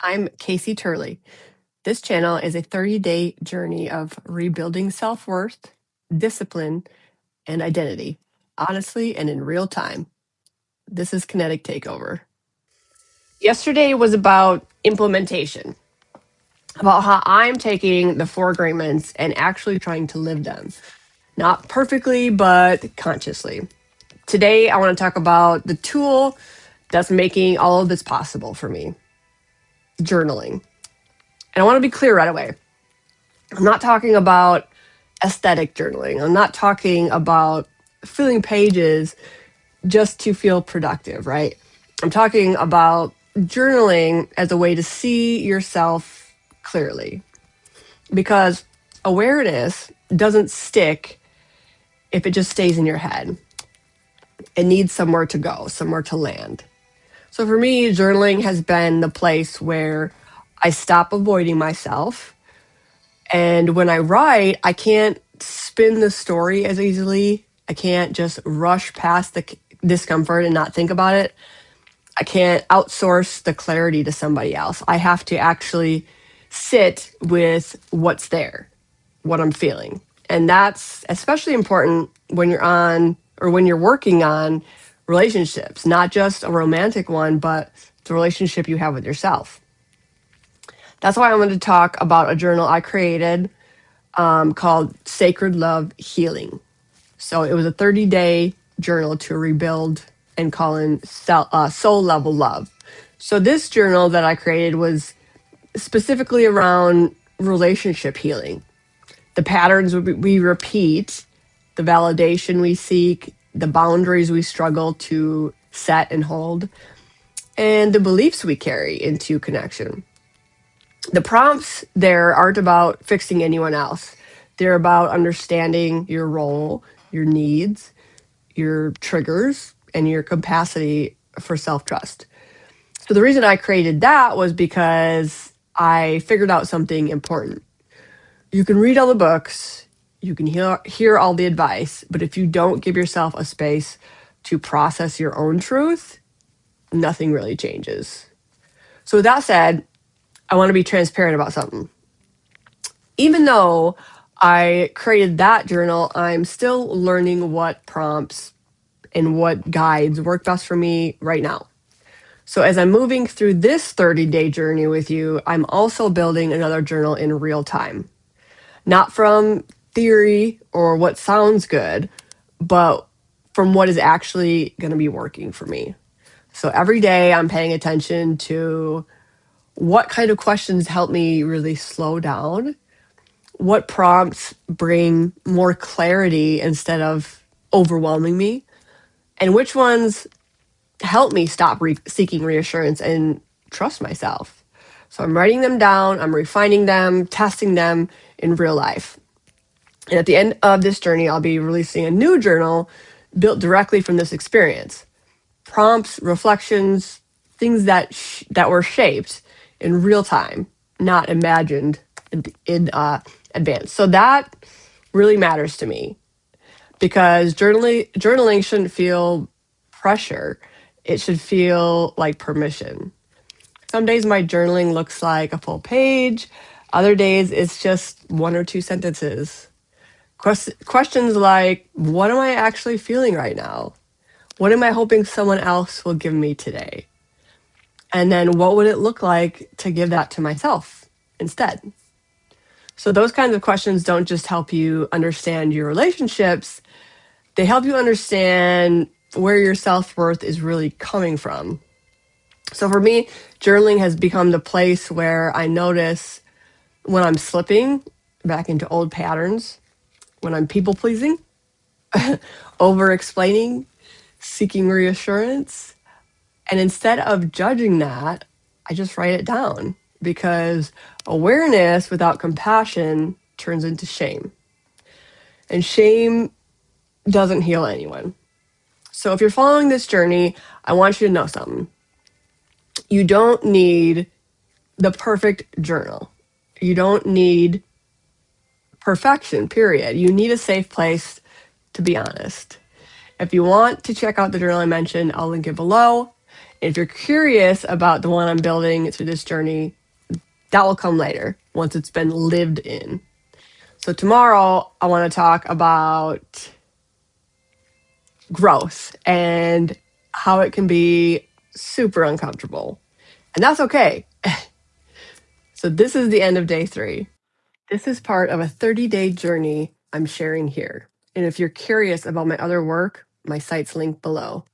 I'm Casey Turley. This channel is a 30-day journey of rebuilding self-worth, discipline, and identity, honestly and in real time. This is Kinetic Takeover. Yesterday was about implementation, about how I'm taking the 4 agreements and actually trying to live them. Not perfectly, but consciously. Today, I want to talk about the tool that's making all of this possible for me, journaling. And I want to be clear right away. I'm not talking about aesthetic journaling. I'm not talking about filling pages just to feel productive, right? I'm talking about journaling as a way to see yourself clearly. Because awareness doesn't stick if it just stays in your head. It needs somewhere to go, somewhere to land. So for me, journaling has been the place where I stop avoiding myself. And when I write, I can't spin the story as easily. I can't just rush past the discomfort and not think about it. I can't outsource the clarity to somebody else. I have to actually sit with what's there, what I'm feeling. And that's especially important when you're on or when you're working on relationships, not just a romantic one, but the relationship you have with yourself. That's why I wanted to talk about a journal I created called Sacred Love Healing. So it was a 30-day journal to rebuild and call in soul level love. So this journal that I created was specifically around relationship healing. The patterns we repeat, the validation we seek, the boundaries we struggle to set and hold, and the beliefs we carry into connection. The prompts there aren't about fixing anyone else. They're about understanding your role, your needs, your triggers, and your capacity for self-trust. So the reason I created that was because I figured out something important. You can read all the books, you can hear all the advice, but if you don't give yourself a space to process your own truth, nothing really changes. So with that said, I want to be transparent about something. Even though I created that journal, I'm still learning what prompts and what guides work best for me right now. So as I'm moving through this 30-day journey with you, I'm also building another journal in real time. Not from theory or what sounds good, but from what is actually going to be working for me. So every day I'm paying attention to what kind of questions help me really slow down, what prompts bring more clarity instead of overwhelming me, and which ones help me stop seeking reassurance and trust myself. So I'm writing them down, I'm refining them, testing them in real life. And at the end of this journey, I'll be releasing a new journal built directly from this experience. Prompts, reflections, things that were shaped in real time, not imagined in advance. So that really matters to me because journaling shouldn't feel pressure. It should feel like permission. Some days my journaling looks like a full page. Other days it's just 1 or 2 sentences. Questions like, what am I actually feeling right now? What am I hoping someone else will give me today? And then what would it look like to give that to myself instead? So those kinds of questions don't just help you understand your relationships, they help you understand where your self-worth is really coming from. So for me, journaling has become the place where I notice when I'm slipping back into old patterns, when I'm people-pleasing, over-explaining, seeking reassurance. And instead of judging that, I just write it down because awareness without compassion turns into shame. And shame doesn't heal anyone. So if you're following this journey, I want you to know something. You don't need the perfect journal. You don't need perfection, period. You need a safe place to be honest. If you want to check out the journal I mentioned, I'll link it below. And if you're curious about the one I'm building through this journey, that will come later once it's been lived in. So tomorrow, I want to talk about growth and how it can be super uncomfortable. And that's okay. So this is the end of day 3. This is part of a 30-day journey I'm sharing here. And if you're curious about my other work, my site's linked below.